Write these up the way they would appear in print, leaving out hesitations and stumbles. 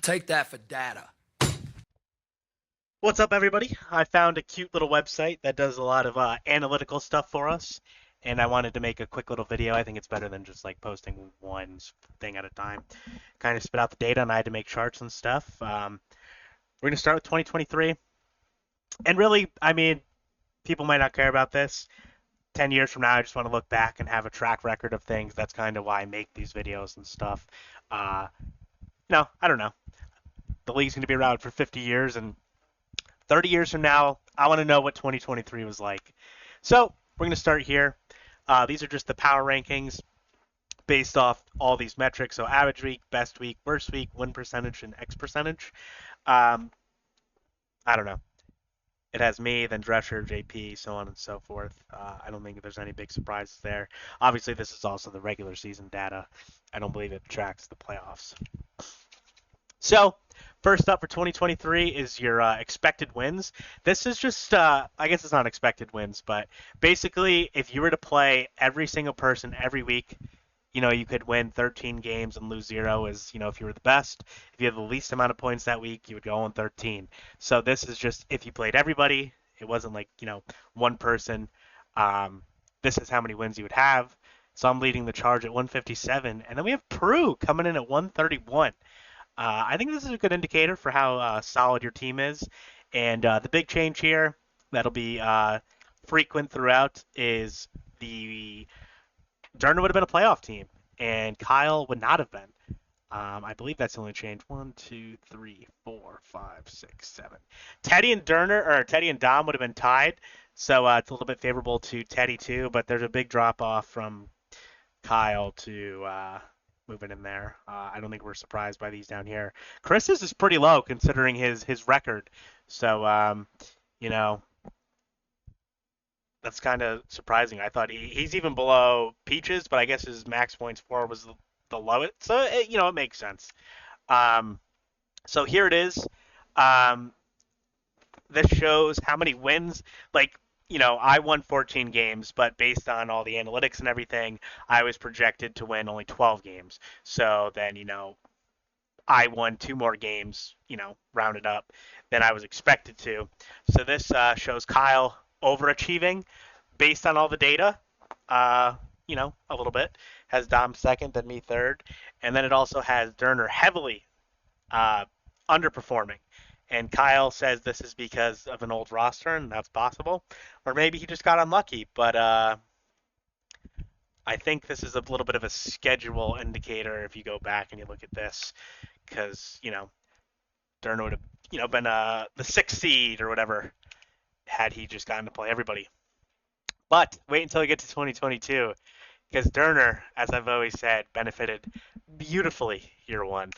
Take that for data. What's up, everybody? I found a cute little website that does a lot of analytical stuff for us, and I wanted to make a quick little video. I think it's better than just like posting one thing at a time. Kind of spit out the data, and I had to make charts and stuff. We're going to start with 2023, and really, I mean, people might not care about this. 10 years from now, I just want to look back and have a track record of things. That's kind of why I make these videos and stuff. Uh, I don't know. The league's going to be around for 50 years, and 30 years from now, I want to know what 2023 was like. So we're going to start here. These are just the power rankings based off all these metrics. So average week, best week, worst week, win percentage, and X percentage. I don't know. It has me, then Drescher, JP, so on and so forth. I don't think there's any big surprises there. Obviously, this is also the regular season data. I don't believe it tracks the playoffs. So, first up for 2023 is your expected wins. This is just, I guess it's not expected wins, but basically, if you were to play every single person every week, you could win 13 games and lose 0 if you were the best. If you had the least amount of points that week, you would go on 13. So this is just if you played everybody. It wasn't like, one person. This is how many wins you would have. So I'm leading the charge at 157. And then we have Prue coming in at 131. I think this is a good indicator for how solid your team is. And the big change here that'll be frequent throughout is the Durner would have been a playoff team, and Kyle would not have been. I believe that's the only change. 1, 2, 3, 4, 5, 6, 7. Teddy and Dom would have been tied, so it's a little bit favorable to Teddy too. But there's a big drop off from Kyle to moving in there. I don't think we're surprised by these down here. Chris's is pretty low considering his record, so that's kind of surprising. I thought he's even below Peaches, but I guess his max points for was the lowest. So, it makes sense. So here it is. This shows how many wins. I won 14 games, but based on all the analytics and everything, I was projected to win only 12 games. So then, I won 2 more games, rounded up, than I was expected to. So this shows Kyle overachieving based on all the data, a little bit. Has Dom second, then me third. And then it also has Durner heavily underperforming. And Kyle says this is because of an old roster, and that's possible. Or maybe he just got unlucky. But I think this is a little bit of a schedule indicator if you go back and you look at this. Because, Durner would have, been the 6th seed or whatever had he just gotten to play everybody. But wait until we get to 2022, because Durner, as I've always said, benefited beautifully year one.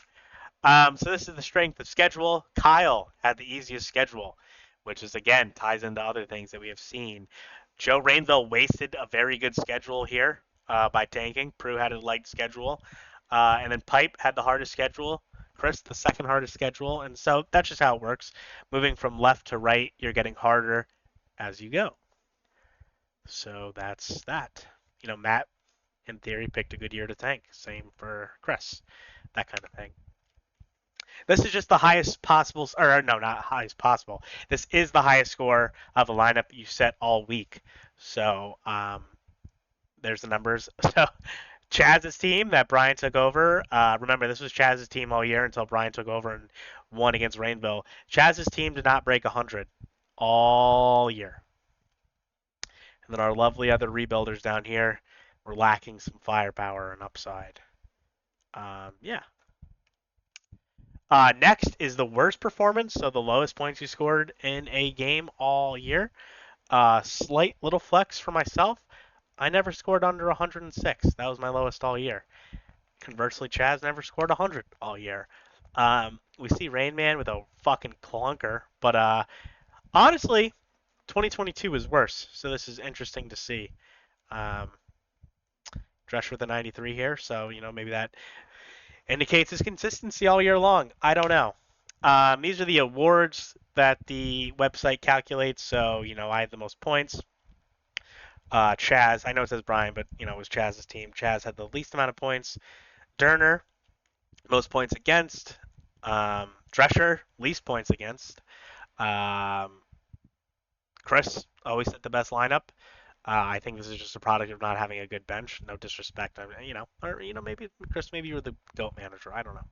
So this is the strength of schedule. Kyle had the easiest schedule, which is, again, ties into other things that we have seen. Joe Rainville wasted a very good schedule here by tanking. Prue had a light schedule. And then Pipe had the hardest schedule. Chris, the second hardest schedule. And so that's just how it works. Moving from left to right, you're getting harder as you go. So that's that. Matt, in theory, picked a good year to tank. Same for Chris. That kind of thing. This is just the highest possible, or no, not highest possible. This is the highest score of a lineup you set all week. So there's the numbers. So Chaz's team that Brian took over. Remember, this was Chaz's team all year until Brian took over and won against Rainville. Chaz's team did not break 100 all year. And then our lovely other rebuilders down here were lacking some firepower and upside. Next is the worst performance, so the lowest points you scored in a game all year. Slight little flex for myself. I never scored under 106. That was my lowest all year. Conversely, Chaz never scored 100 all year. We see Rain Man with a fucking clunker, but honestly, 2022 is worse, so this is interesting to see. Drescher with a 93 here, so maybe that indicates his consistency all year long. I don't know. These are the awards that the website calculates, so I have the most points. Chaz, I know it says Brian, but it was Chaz's team. Chaz had the least amount of points. Durner, most points against. Drescher, least points against. Um, Chris always set the best lineup. I think this is just a product of not having a good bench. No disrespect, or maybe Chris, maybe you were the GOAT manager. I don't know.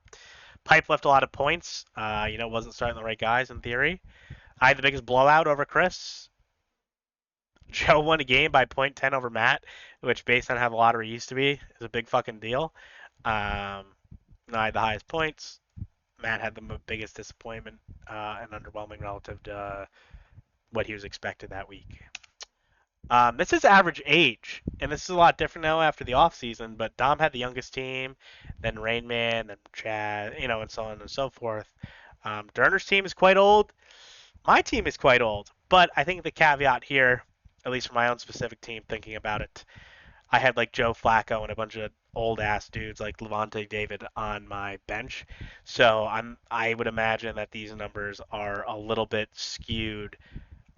Pipe left a lot of points. Wasn't starting the right guys in theory. I had the biggest blowout over Chris. Joe won a game by .10 over Matt, which, based on how the lottery used to be, is a big fucking deal. I had the highest points. Matt had the biggest disappointment and underwhelming relative to what he was expected that week. This is average age, and this is a lot different now after the offseason, but Dom had the youngest team, then Rainman, then Chad, and so on and so forth. Derner's team is quite old. My team is quite old, but I think the caveat here, at least for my own specific team, thinking about it, I had like Joe Flacco and a bunch of old ass dudes like Levante David on my bench. So I would imagine that these numbers are a little bit skewed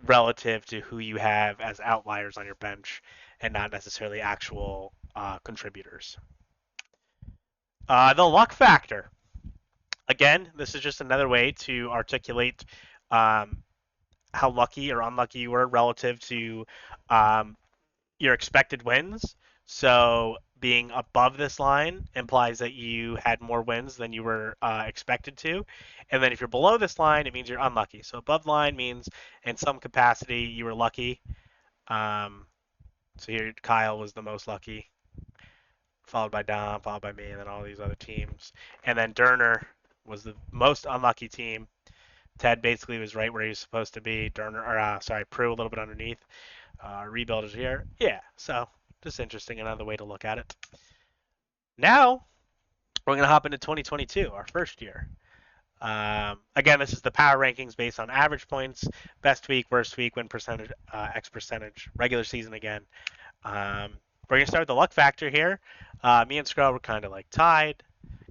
relative to who you have as outliers on your bench and not necessarily actual contributors. The luck factor. Again, this is just another way to articulate um, how lucky or unlucky you were relative to um, your expected wins. So being above this line implies that you had more wins than you were expected to. And then if you're below this line, it means you're unlucky. So above line means in some capacity you were lucky. Um, so here Kyle was the most lucky, followed by Dom, followed by me, and then all these other teams. And then Derner was the most unlucky team. Ted basically was right where he was supposed to be. Prue a little bit underneath. Rebuild is here. Yeah, so just interesting, another way to look at it. Now we're gonna hop into 2022, our first year. Again, this is the power rankings based on average points, best week, worst week, win percentage, X percentage, regular season again. We're gonna start with the luck factor here. Me and Scrub were kind of like tied.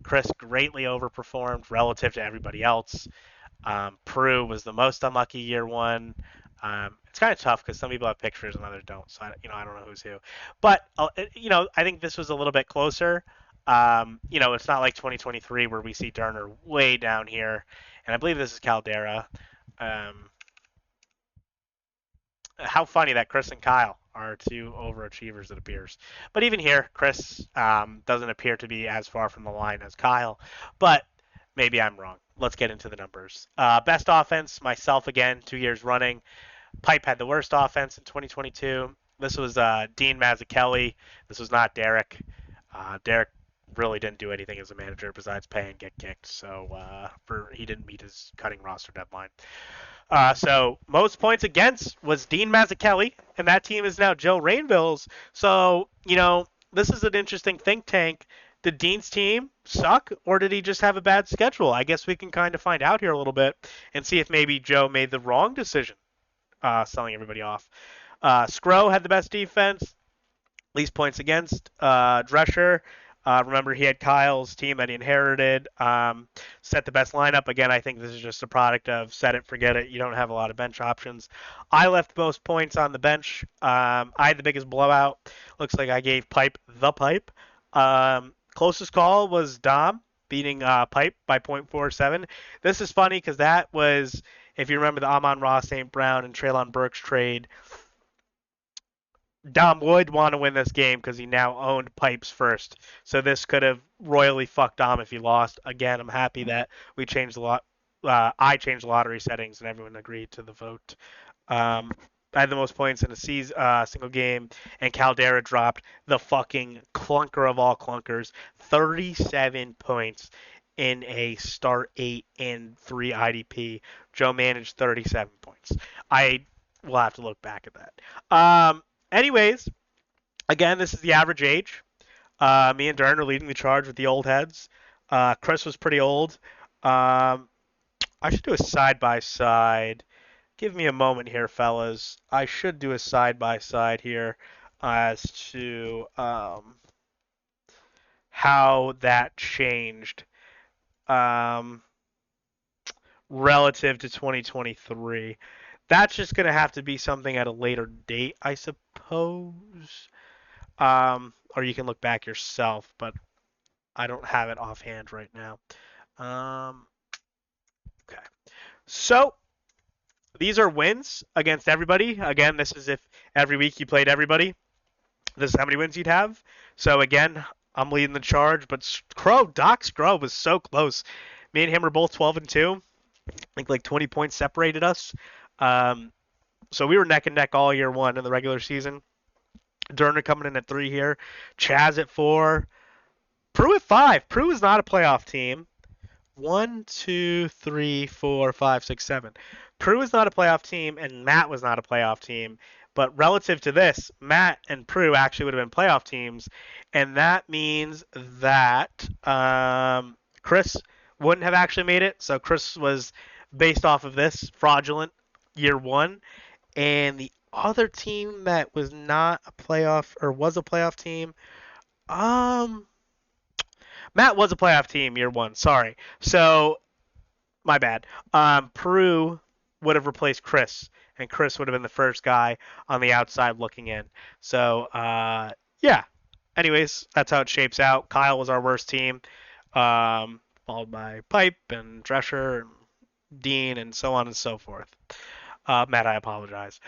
Chris greatly overperformed relative to everybody else. Peru was the most unlucky year one. It's kind of tough because some people have pictures and others don't, so I don't know who's who. But I think this was a little bit closer. It's not like 2023 where we see Derner way down here, and I believe this is Caldera. Um, how funny that Chris and Kyle are two overachievers, it appears. But even here, Chris doesn't appear to be as far from the line as Kyle, but maybe I'm wrong. Let's get into the numbers. Best offense, myself again, 2 years running. Pipe had the worst offense in 2022. This was Dean Mazzucchelli. This was not Derek. Derek really didn't do anything as a manager besides pay and get kicked. So he didn't meet his cutting roster deadline. So most points against was Dean Mazzucchelli, and that team is now Joe Rainville's. So this is an interesting think tank. Did Dean's team suck, or did he just have a bad schedule? I guess we can kind of find out here a little bit and see if maybe Joe made the wrong decision selling everybody off. Scro had the best defense, least points against. Drescher, remember he had Kyle's team that he inherited. Set the best lineup. Again, I think this is just a product of set it, forget it. You don't have a lot of bench options. I left most points on the bench. I had the biggest blowout. Looks like I gave Pipe the pipe. Closest call was Dom beating Pipe by .47. This is funny because that was, if you remember the Amon-Ra St. Brown and Treylon Burks trade, Dom would want to win this game because he now owned Pipes first. So this could have royally fucked Dom if he lost. Again, I'm happy that we changed the lot. I changed the lottery settings and everyone agreed to the vote. I had the most points in a single game, and Caldera dropped the fucking clunker of all clunkers, 37 points in a start 8 and 3 IDP. Joe managed 37 points. I will have to look back at that. Anyways, again, this is the average age. Me and Darren are leading the charge with the old heads. Chris was pretty old. I should do a side by side. Give me a moment here, fellas. I should do a side by side here as to how that changed relative to 2023. That's just going to have to be something at a later date, I suppose. Or you can look back yourself, but I don't have it offhand right now. So these are wins against everybody. Again, this is if every week you played everybody. This is how many wins you'd have. So again, I'm leading the charge, but Doc Scrub was so close. Me and him were both 12-2. I think like 20 points separated us. Um, so we were neck and neck all year one in the regular season. Durner coming in at 3 here. Chaz at 4. Prue at 5. Prue is not a playoff team. 1, 2, 3, 4, 5, 6, 7. Prue is not a playoff team, and Matt was not a playoff team. But relative to this, Matt and Prue actually would have been playoff teams, and that means that Chris wouldn't have actually made it. So Chris was based off of this fraudulent year one, and the other team that was not a playoff or was a playoff team, um, Matt was a playoff team year one. Sorry. So my bad. Peru would have replaced Chris, and Chris would have been the first guy on the outside looking in. So yeah. Anyways, that's how it shapes out. Kyle was our worst team, followed by Pipe and Drescher and Dean and so on and so forth. Matt, I apologize.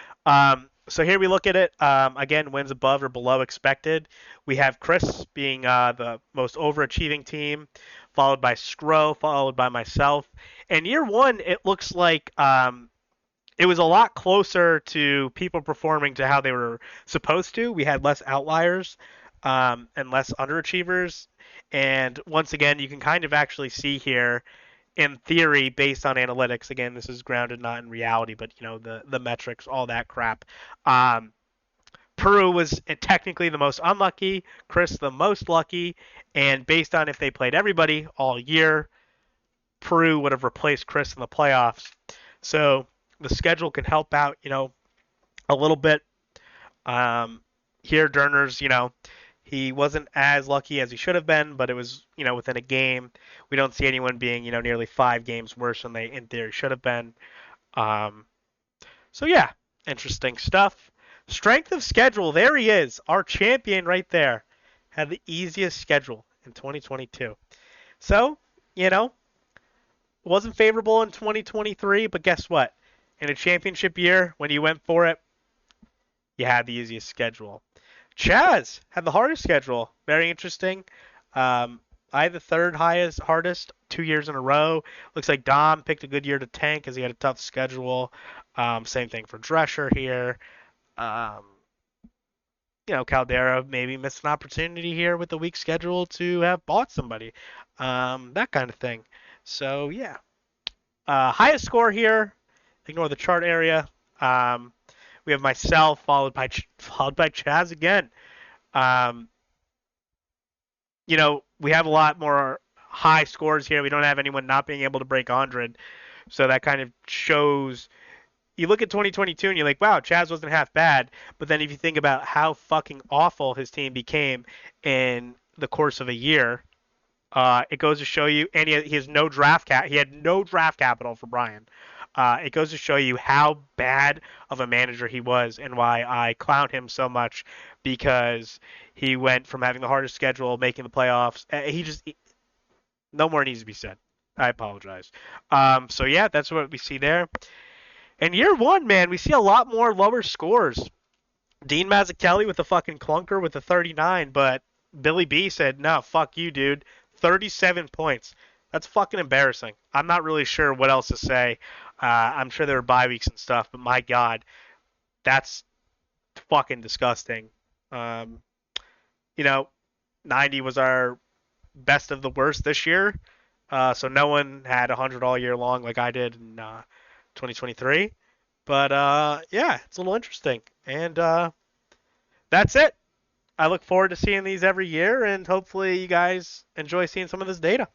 So here we look at it. Again, wins above or below expected. We have Chris being the most overachieving team, followed by Scro, followed by myself. And year one, it looks like it was a lot closer to people performing to how they were supposed to. We had less outliers and less underachievers. And once again, you can kind of actually see here in theory, based on analytics, again, this is grounded not in reality, but you know the metrics, all that crap. Peru was technically the most unlucky, Chris the most lucky, and based on if they played everybody all year, Peru would have replaced Chris in the playoffs. So the schedule can help out, you know, a little bit. Here, Durner's, you know, he wasn't as lucky as he should have been, but it was, you know, within a game. We don't see anyone being, you know, nearly 5 games worse than they in theory should have been. Um, so yeah, interesting stuff. Strength of schedule, there he is, our champion right there. Had the easiest schedule in 2022. So, you know, wasn't favorable in 2023, but guess what? In a championship year, when you went for it, you had the easiest schedule. Chaz had the hardest schedule. Very interesting. I had the third hardest 2 years in a row. Looks like Dom picked a good year to tank because he had a tough schedule. Same thing for Drescher here. Um, you know, Caldera maybe missed an opportunity here with the weak schedule to have bought somebody. That kind of thing. So, yeah. Highest score here. Ignore the chart area. We have myself followed by Chaz again. Um, you know, we have a lot more high scores here. We don't have anyone not being able to break 100. So that kind of shows. You look at 2022 and you're like, wow, Chaz wasn't half bad. But then if you think about how fucking awful his team became in the course of a year, it goes to show you, and he has no draft cap. He had no draft capital for Brian. It goes to show you how bad of a manager he was and why I clown him so much because he went from having the hardest schedule, making the playoffs. No more needs to be said. I apologize. So yeah, that's what we see there. And year one, man, we see a lot more lower scores. Dean Mazzucchelli with the fucking clunker with the 39, but Billy B said, no, fuck you, dude. 37 points. That's fucking embarrassing. I'm not really sure what else to say. I'm sure there were bye weeks and stuff, but my God, that's fucking disgusting. You know, 90 was our best of the worst this year. So no one had 100 all year long like I did in 2023. But yeah, it's a little interesting. And that's it. I look forward to seeing these every year, and hopefully you guys enjoy seeing some of this data.